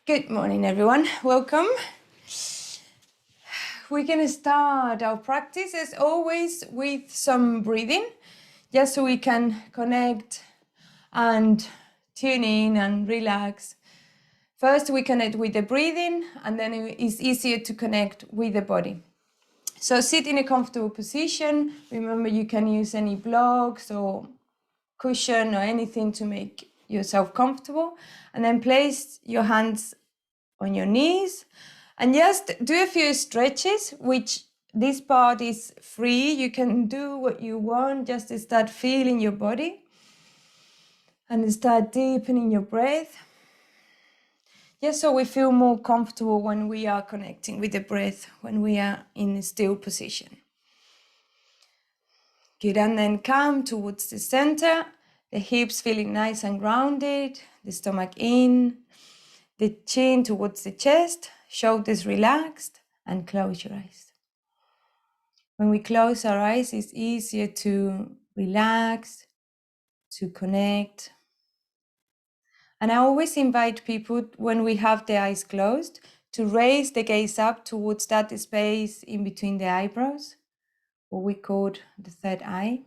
Good morning, everyone. Welcome. We're going to start our practice, as always, with some breathing, just so we can connect and tune in and relax. First, we connect with the breathing, and then it's easier to connect with the body. So sit in a comfortable position. Remember, you can use any blocks or cushion or anything to make yourself comfortable. And then place your hands on your knees and just do a few stretches, which this part is free. You can do what you want, just to start feeling your body and start deepening your breath. Just so we feel more comfortable when we are connecting with the breath, when we are in a still position. Good, and then come towards the center, the hips feeling nice and grounded, the stomach in, the chin towards the chest, shoulders relaxed, and close your eyes. When we close our eyes, it's easier to relax, to connect. And I always invite people, when we have the eyes closed, to raise the gaze up towards that space in between the eyebrows, what we call the third eye.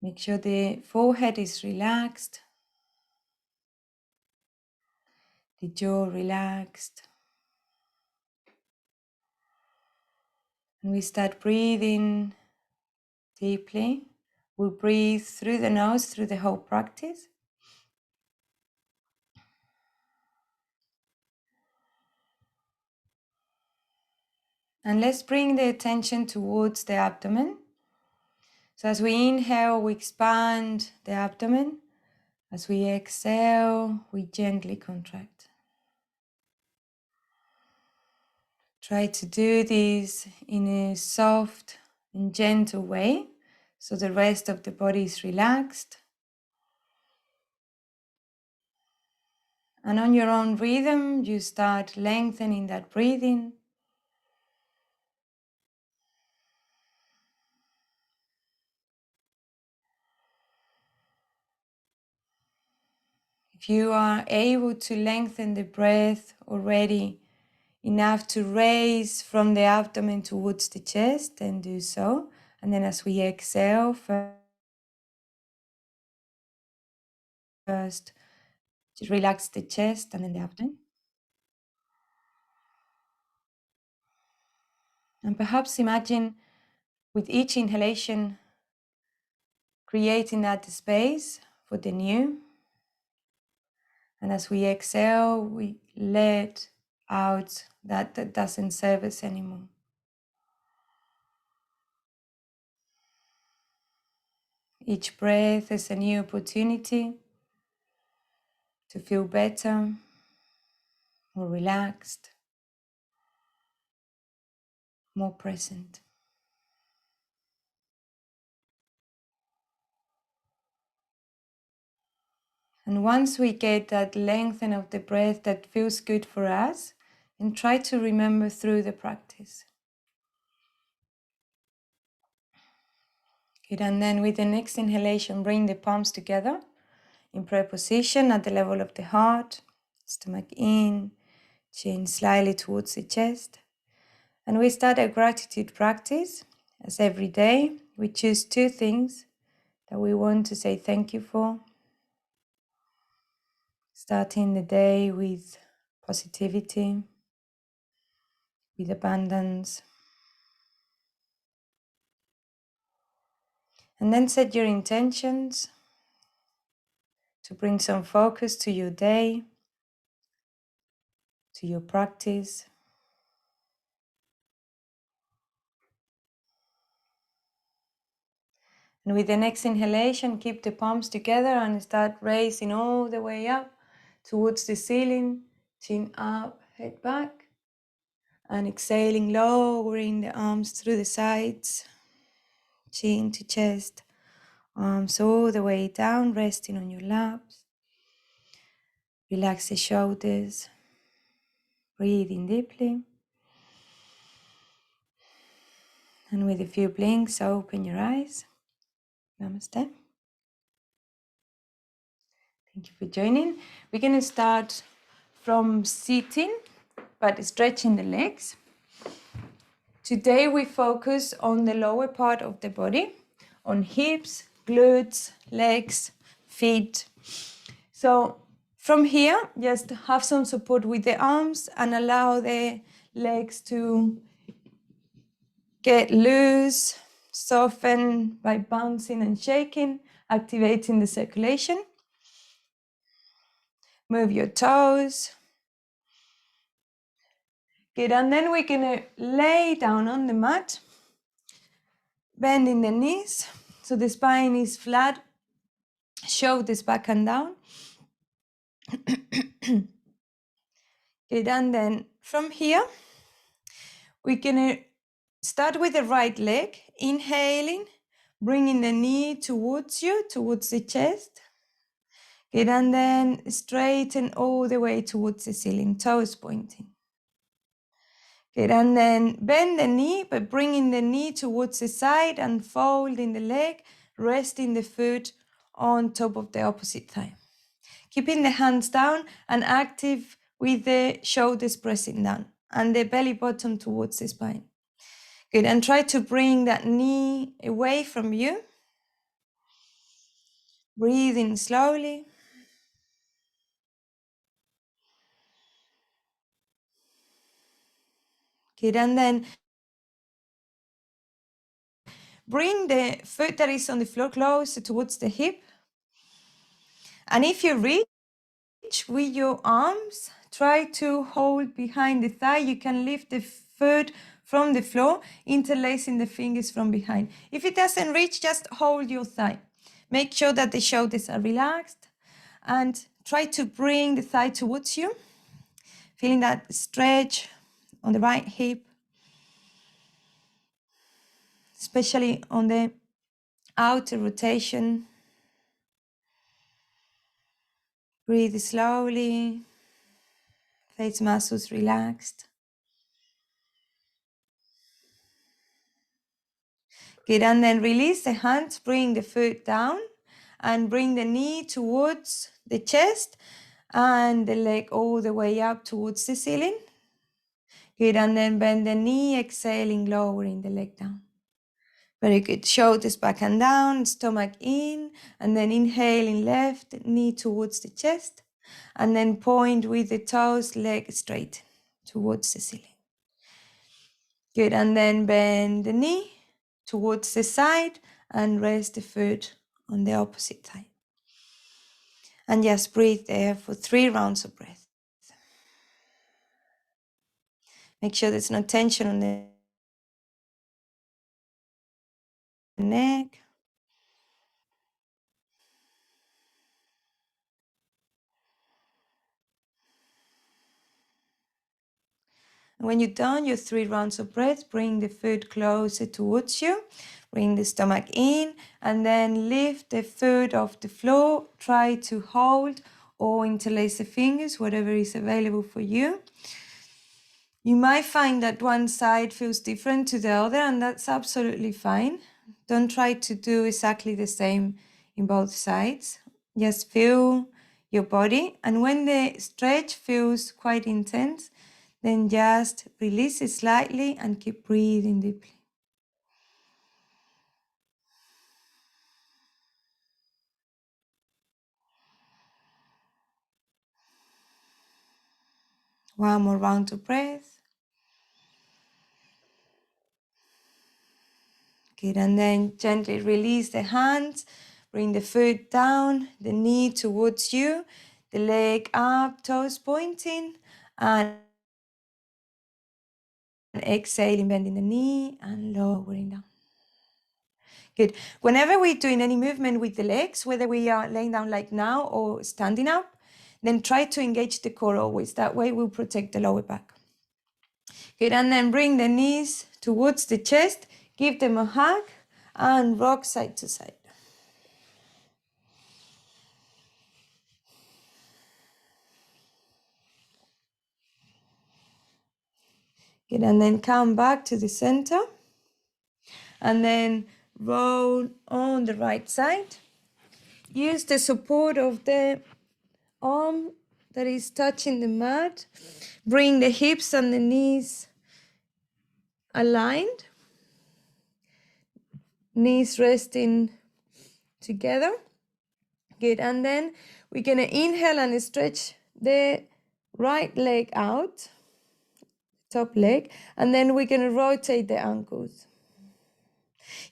Make sure the forehead is relaxed, the jaw relaxed. And we start breathing deeply. We'll breathe through the nose through the whole practice. And let's bring the attention towards the abdomen. So as we inhale, we expand the abdomen. As we exhale, we gently contract. Try to do this in a soft and gentle way, so the rest of the body is relaxed. And on your own rhythm, you start lengthening that breathing. If you are able to lengthen the breath already enough to raise from the abdomen towards the chest, then do so. And then as we exhale, first relax the chest and then the abdomen. And perhaps imagine with each inhalation creating that space for the new. And as we exhale, we let out that doesn't serve us anymore. Each breath is a new opportunity to feel better, more relaxed, more present. And once we get that lengthening of the breath that feels good for us, and try to remember through the practice. Good, and then with the next inhalation, bring the palms together in prayer position at the level of the heart, stomach in, chin slightly towards the chest. And we start a gratitude practice, as every day we choose 2 things that we want to say thank you for. Starting the day with positivity, with abundance. And then set your intentions to bring some focus to your day, to your practice. And with the next inhalation, keep the palms together and start raising all the way up towards the ceiling, chin up, head back. And exhaling, lowering the arms through the sides, chin to chest, arms all the way down, resting on your laps. Relax the shoulders, breathing deeply. And with a few blinks, open your eyes. Namaste. Thank you for joining. We're going to start from sitting, but stretching the legs. Today we focus on the lower part of the body, on hips, glutes, legs, feet. So from here, just have some support with the arms and allow the legs to get loose, soften by bouncing and shaking, activating the circulation. Move your toes. Good, and then we're gonna lay down on the mat, bending the knees, so the spine is flat, shoulders back and down. Good, and then from here, we're gonna start with the right leg, inhaling, bringing the knee towards you, towards the chest. Good, and then straighten all the way towards the ceiling, toes pointing. Good, and then bend the knee by bringing the knee towards the side and folding the leg, resting the foot on top of the opposite thigh. Keeping the hands down and active with the shoulders pressing down and the belly button towards the spine. Good, and try to bring that knee away from you. Breathing slowly. Good, and then bring the foot that is on the floor closer towards the hip. And if you reach with your arms, try to hold behind the thigh. You can lift the foot from the floor, interlacing the fingers from behind. If it doesn't reach, just hold your thigh. Make sure that the shoulders are relaxed and try to bring the thigh towards you. Feeling that stretch on the right hip, especially on the outer rotation. Breathe slowly, face muscles relaxed. Good, and then release the hands, bring the foot down and bring the knee towards the chest and the leg all the way up towards the ceiling. Good, and then bend the knee, exhaling, lowering the leg down. Very good. Shoulders back and down, stomach in, and then inhaling left knee towards the chest, and then point with the toes, leg straight towards the ceiling. Good, and then bend the knee towards the side and rest the foot on the opposite thigh. And just breathe there for 3 rounds of breath. Make sure there's no tension on the neck. And when you're done your 3 rounds of breath, bring the foot closer towards you. Bring the stomach in and then lift the foot off the floor. Try to hold or interlace the fingers, whatever is available for you. You might find that one side feels different to the other, and that's absolutely fine. Don't try to do exactly the same in both sides. Just feel your body, and when the stretch feels quite intense, then just release it slightly and keep breathing deeply. One more round of breath. Good, and then gently release the hands. Bring the foot down, the knee towards you, the leg up, toes pointing, and exhaling, bending the knee and lowering down. Good. Whenever we're doing any movement with the legs, whether we are laying down like now or standing up, then try to engage the core always. That way we'll protect the lower back. Good, and then bring the knees towards the chest, give them a hug, and rock side to side. Good, and then come back to the center, and then roll on the right side. Use the support of the arm that is touching the mat. Bring the hips and the knees aligned. Knees resting together. Good, and then we're gonna inhale and stretch the right leg out, top leg, and then we're gonna rotate the ankles.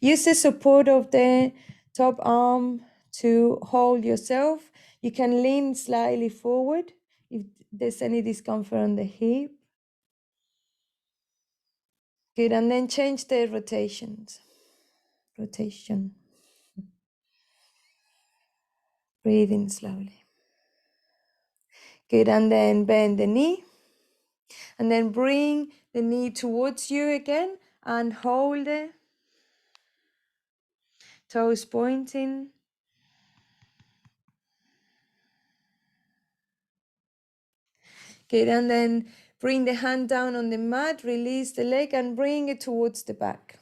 Use the support of the top arm to hold yourself. You can lean slightly forward if there's any discomfort on the hip. Good, and then change the rotations. Rotation. Breathe in slowly. Good, and then bend the knee. And then bring the knee towards you again and hold it. Toes pointing. Good, and then bring the hand down on the mat, release the leg and bring it towards the back.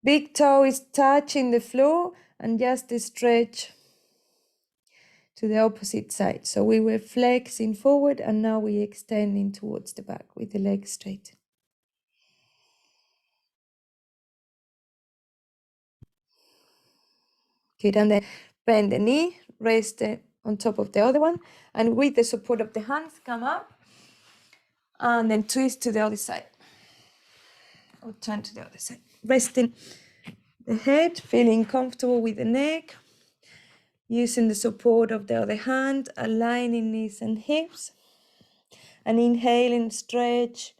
Big toe is touching the floor and just stretch to the opposite side. So we were flexing forward and now we're extending towards the back with the legs straight. Good, and then bend the knee, rest it on top of the other one, and with the support of the hands, come up and then twist to the other side. Or turn to the other side. Resting the head, feeling comfortable with the neck, using the support of the other hand, aligning knees and hips, and inhaling, stretch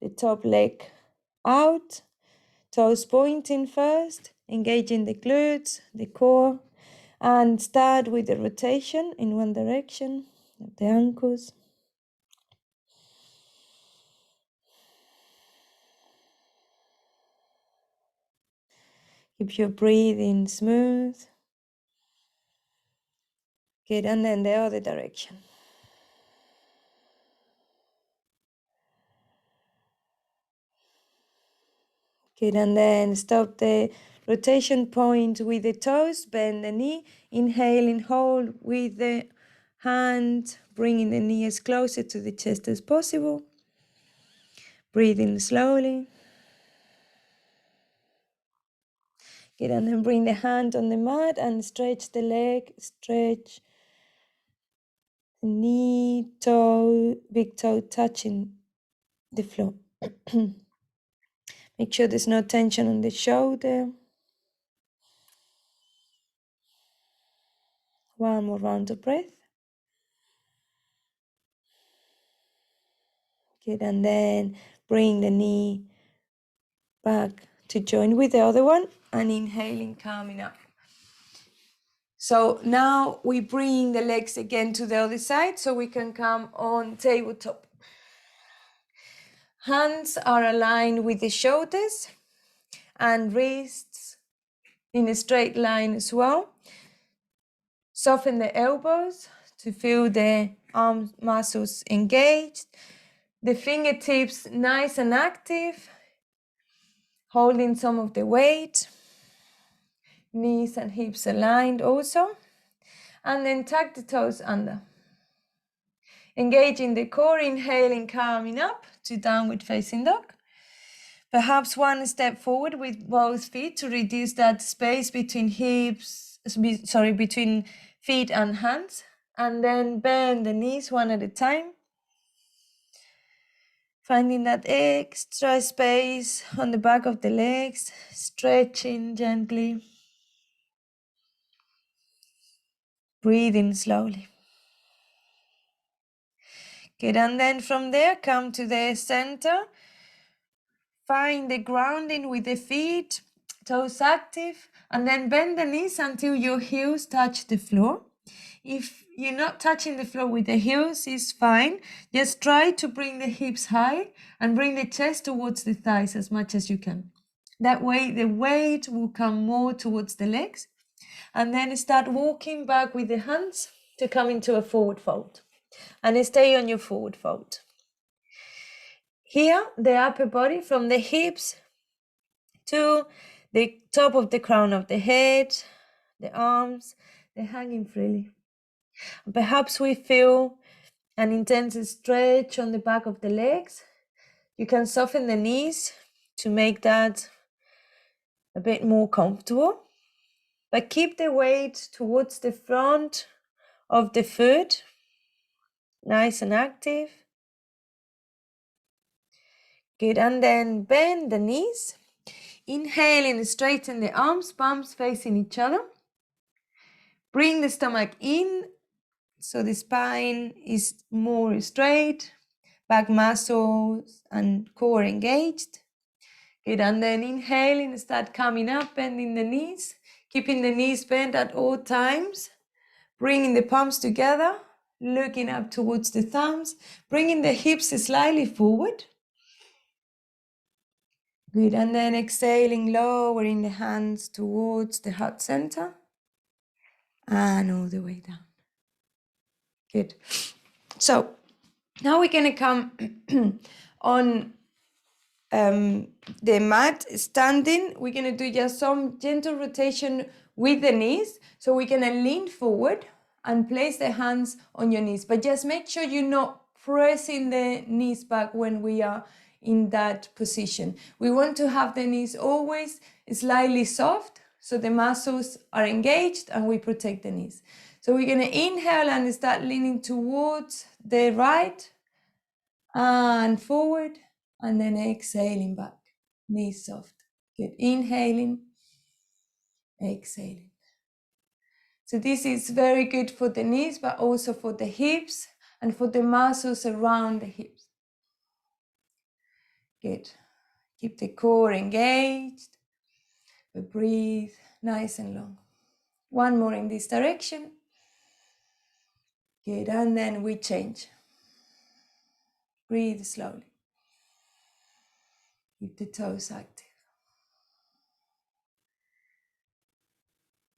the top leg out, toes pointing first, engaging the glutes, the core, and start with the rotation in one direction of the ankles. Keep your breathing smooth. Good, and then the other direction. Good, and then stop the rotation point with the toes, bend the knee, inhaling, hold with the hand, bringing the knee as closer to the chest as possible. Breathing slowly. Good, and then bring the hand on the mat and stretch the leg, stretch the knee, toe, big toe touching the floor. Make sure there's no tension on the shoulder. One more round of breath. Good, and then bring the knee back to join with the other one and inhaling, coming up. So now we bring the legs again to the other side so we can come on tabletop. Hands are aligned with the shoulders and wrists in a straight line as well. Soften the elbows to feel the arm muscles engaged. The fingertips nice and active, holding some of the weight. Knees and hips aligned also. And then tuck the toes under. Engaging the core, inhaling, coming up to downward facing dog. Perhaps one step forward with both feet to reduce that space between between feet and hands. And then bend the knees one at a time. Finding that extra space on the back of the legs, stretching gently. Breathing slowly. Good, and then from there, come to the center. Find the grounding with the feet, toes active, and then bend the knees until your heels touch the floor. If you're not touching the floor with the heels, it's fine. Just try to bring the hips high and bring the chest towards the thighs as much as you can. That way, the weight will come more towards the legs. And then start walking back with the hands to come into a forward fold. And stay on your forward fold. Here, the upper body from the hips to the top of the crown of the head, the arms, they're hanging freely. Perhaps we feel an intense stretch on the back of the legs. You can soften the knees to make that a bit more comfortable, but keep the weight towards the front of the foot, nice and active. Good, and then bend the knees. Inhaling, straighten the arms, palms facing each other. Bring the stomach in, so the spine is more straight, back muscles and core engaged. Good, and then inhaling, start coming up, bending the knees, keeping the knees bent at all times. Bringing the palms together, looking up towards the thumbs, bringing the hips slightly forward. Good, and then exhaling, lowering the hands towards the heart center and all the way down. Good. So now we're going to come on the mat standing. We're going to do just some gentle rotation with the knees. So we're going to lean forward and place the hands on your knees, but just make sure you're not pressing the knees back when we are in that position. We want to have the knees always slightly soft so the muscles are engaged and we protect the knees. So we're going to inhale and start leaning towards the right and forward, and then exhaling back, knees soft. Good, inhaling, exhaling. So this is very good for the knees, but also for the hips and for the muscles around the hips. Good. Keep the core engaged, but breathe nice and long. One more in this direction. Good, and then we change. Breathe slowly. Keep the toes active.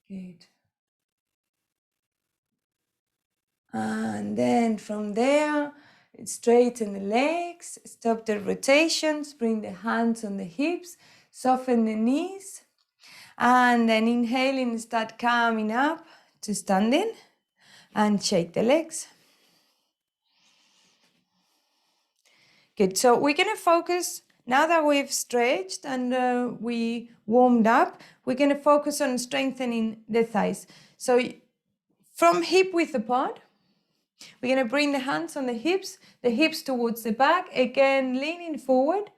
Good. And then from there, straighten the legs, stop the rotations, bring the hands on the hips, soften the knees, and then inhaling, start coming up to standing and shake the legs. Good, so we're going to focus, now that we've stretched and we warmed up, we're going to focus on strengthening the thighs. So from hip width apart, we're going to bring the hands on the hips towards the back, again leaning forward.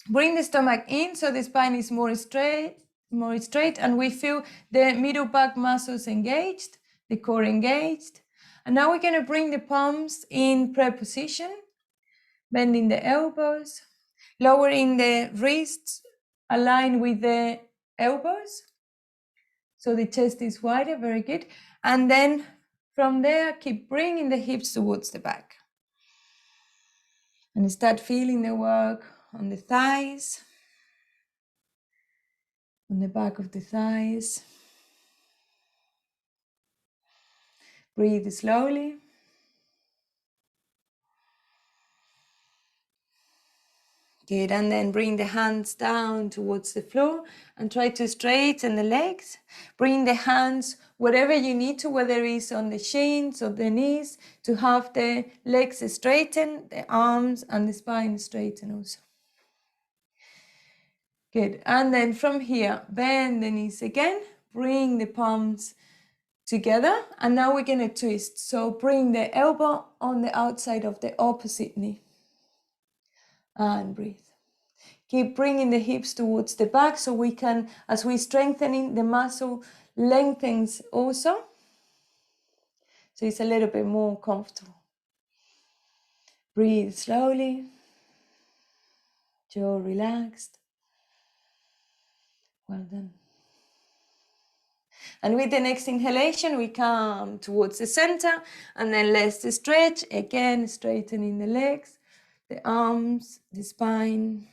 Bring the stomach in so the spine is more straight, and we feel the middle back muscles engaged, the core engaged. And now we're going to bring the palms in prayer position, bending the elbows, lowering the wrists, align with the elbows. So the chest is wider, very good. And then from there, keep bringing the hips towards the back. And start feeling the work on the thighs, on the back of the thighs. Breathe slowly. Good, and then bring the hands down towards the floor and try to straighten the legs. Bring the hands wherever you need to, whether it's on the shins or the knees, to have the legs straighten, the arms and the spine straighten also. Good, and then from here, bend the knees again, bring the palms together, and now we're going to twist. So bring the elbow on the outside of the opposite knee and breathe. Keep bringing the hips towards the back so we can, as we strengthening, the muscle lengthens also. So it's a little bit more comfortable. Breathe slowly. Jaw relaxed. Well done. And with the next inhalation, we come towards the center and then let's stretch. Again, straightening the legs, the arms, the spine.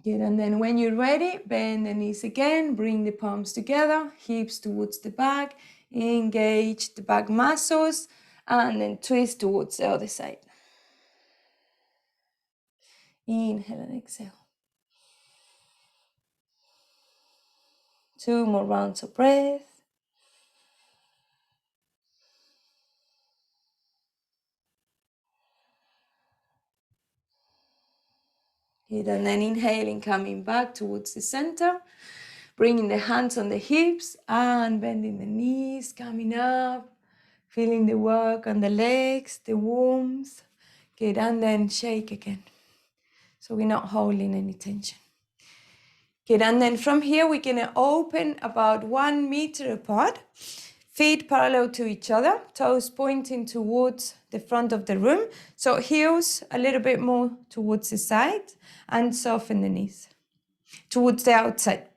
Good, and then when you're ready, bend the knees again, bring the palms together, hips towards the back, engage the back muscles, and then twist towards the other side. Inhale and exhale. 2 more rounds of breath. Good, and then inhaling, coming back towards the center, bringing the hands on the hips and bending the knees, coming up, feeling the work on the legs, the warmth. Good, and then shake again. So we're not holding any tension. Good, and then from here we're gonna open about 1 meter apart, feet parallel to each other, toes pointing towards the front of the room. So heels a little bit more towards the side and soften the knees towards the outside.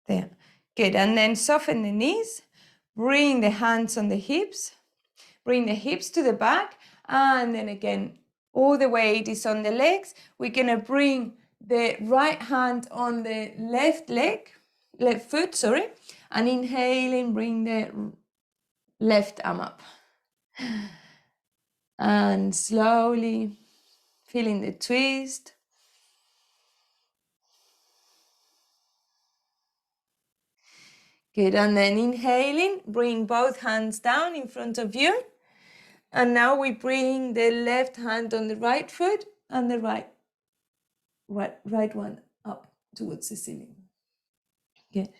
There. Good, and then soften the knees, bring the hands on the hips, bring the hips to the back, and then again, all the weight is on the legs. We're gonna bring the right hand on the left foot, and inhaling, bring the left arm up. And slowly feeling the twist. Good, and then inhaling, bring both hands down in front of you. And now we bring the left hand on the right foot and the right one up towards the ceiling. Good.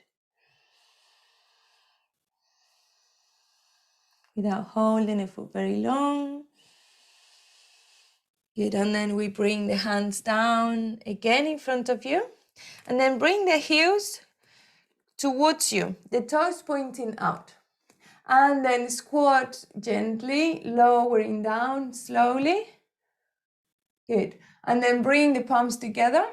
Without holding it for very long. Good, and then we bring the hands down again in front of you. And then bring the heels towards you, the toes pointing out. And then squat gently, lowering down slowly. Good. And then bring the palms together.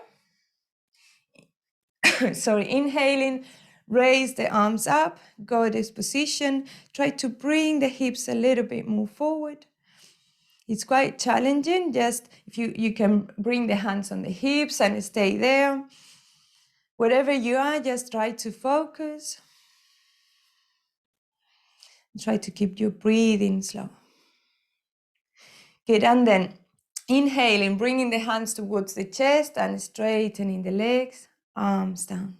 Sorry, inhaling, raise the arms up, goddess position. Try to bring the hips a little bit more forward. It's quite challenging. Just if you can bring the hands on the hips and stay there. Wherever you are, just try to focus. Try to keep your breathing slow. Good, and then inhaling, bringing the hands towards the chest and straightening the legs, arms down.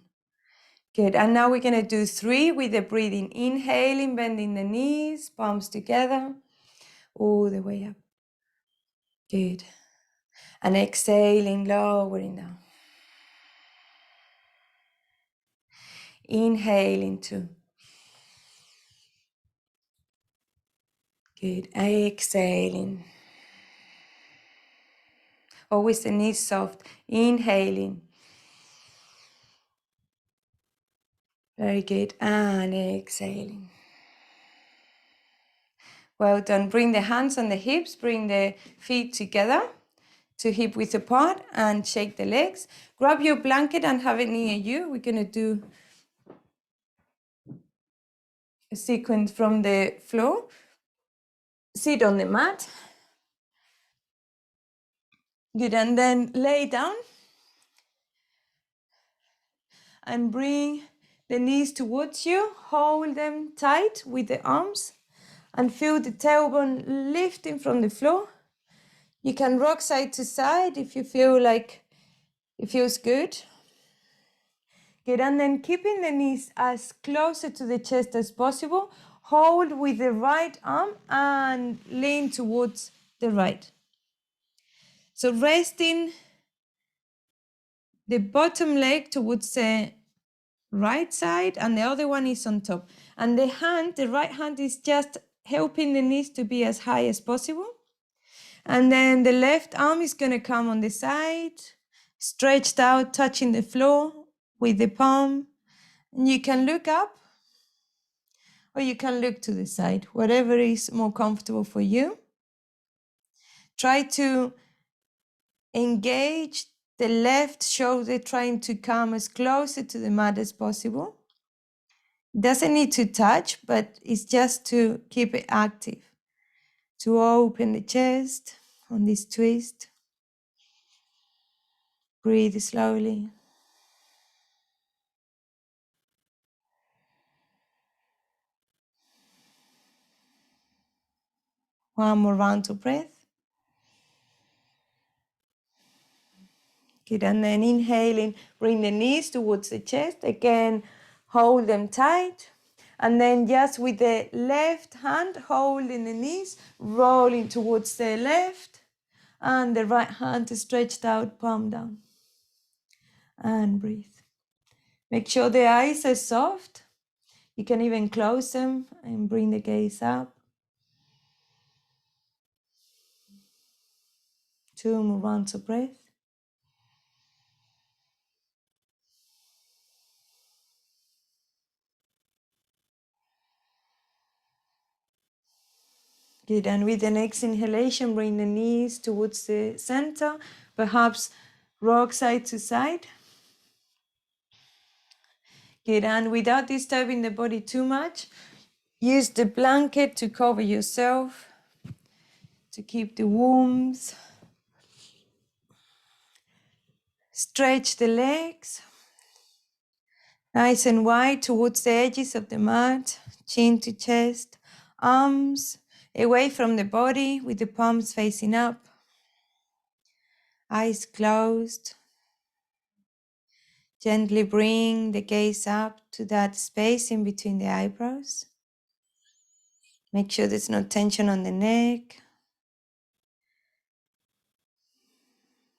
Good, and now we're gonna do 3 with the breathing. Inhaling, bending the knees, palms together, all the way up. Good. And exhaling, lowering down. Inhaling 2. Good, exhaling. Always the knees soft, inhaling. Very good, and exhaling. Well done. Bring the hands on the hips, bring the feet together to hip width apart and shake the legs. Grab your blanket and have it near you. We're gonna do a sequence from the floor. Sit on the mat. Good, and then lay down and bring the knees towards you. Hold them tight with the arms and feel the tailbone lifting from the floor. You can rock side to side if you feel like it feels good. Good, and then keeping the knees as closer to the chest as possible. Hold with the right arm and lean towards the right. So resting the bottom leg towards the right side and the other one is on top. And the right hand is just helping the knees to be as high as possible. And then the left arm is gonna come on the side, stretched out, touching the floor with the palm. And you can look up or you can look to the side, whatever is more comfortable for you. Try to engage the left shoulder, trying to come as closer to the mat as possible. It doesn't need to touch, but it's just to keep it active, to open the chest on this twist. Breathe slowly. One more round of breath. Good, and then inhaling, bring the knees towards the chest. Again, hold them tight. And then just with the left hand, holding the knees, rolling towards the left. And the right hand is stretched out, palm down. And breathe. Make sure the eyes are soft. You can even close them and bring the gaze up. 2 more rounds of breath. Good, and with the next inhalation, bring the knees towards the center, perhaps rock side to side. Good, and without disturbing the body too much, use the blanket to cover yourself, to keep the warmth. Stretch the legs, nice and wide towards the edges of the mat, chin to chest, arms away from the body with the palms facing up, eyes closed. Gently bring the gaze up to that space in between the eyebrows. Make sure there's no tension on the neck.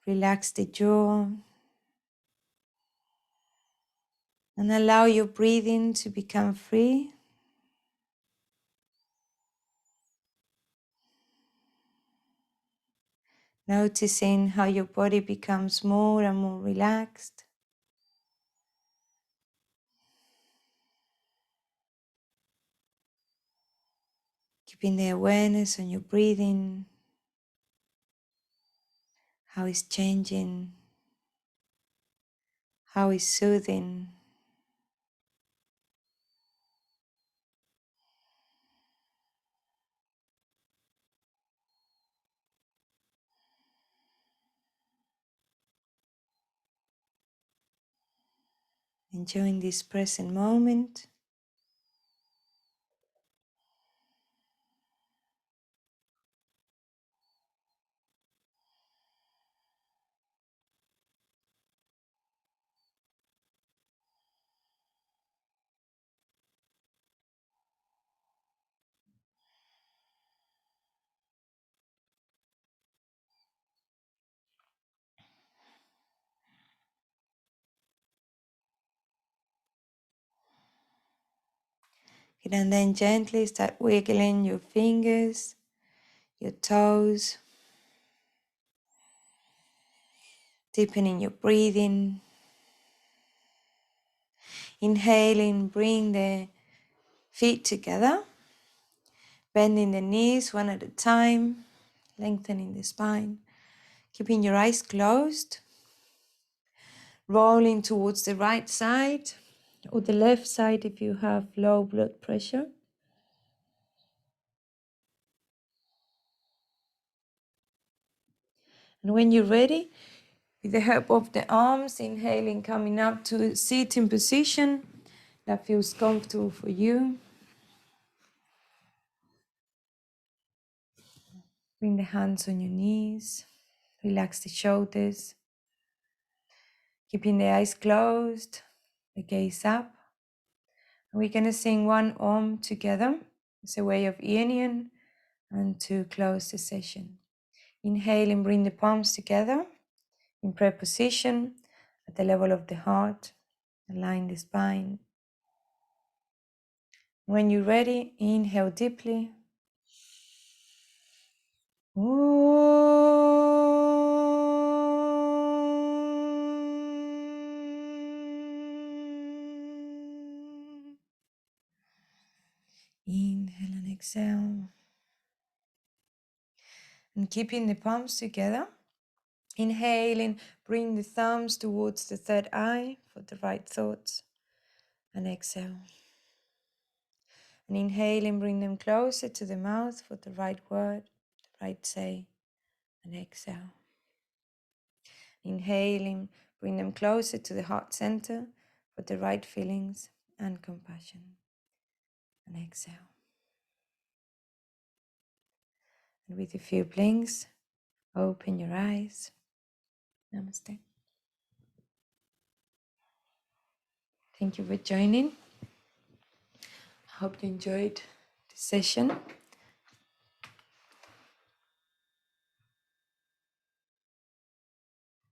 Relax the jaw. And allow your breathing to become free. Noticing how your body becomes more and more relaxed. Keeping the awareness on your breathing, how it's changing, how it's soothing. Enjoying this present moment. And then gently start wiggling your fingers, your toes, deepening your breathing. Inhaling, bring the feet together, bending the knees one at a time, lengthening the spine, keeping your eyes closed, rolling towards the right side or the left side if you have low blood pressure. And when you're ready, with the help of the arms, inhaling, coming up to a sitting position that feels comfortable for you. Bring the hands on your knees, relax the shoulders, keeping the eyes closed, the gaze up. And we're going to sing one Om together. It's a way of union and to close the session. Inhale and bring the palms together in prayer position at the level of the heart. Align the spine. When you're ready, inhale deeply. Inhale and exhale. And keeping the palms together. Inhaling, bring the thumbs towards the third eye for the right thoughts. And exhale. And inhaling, bring them closer to the mouth for the right word, the right say. And exhale. Inhaling, bring them closer to the heart center for the right feelings and compassion. And exhale. And with a few blinks, open your eyes. Namaste. Thank you for joining. I hope you enjoyed the session.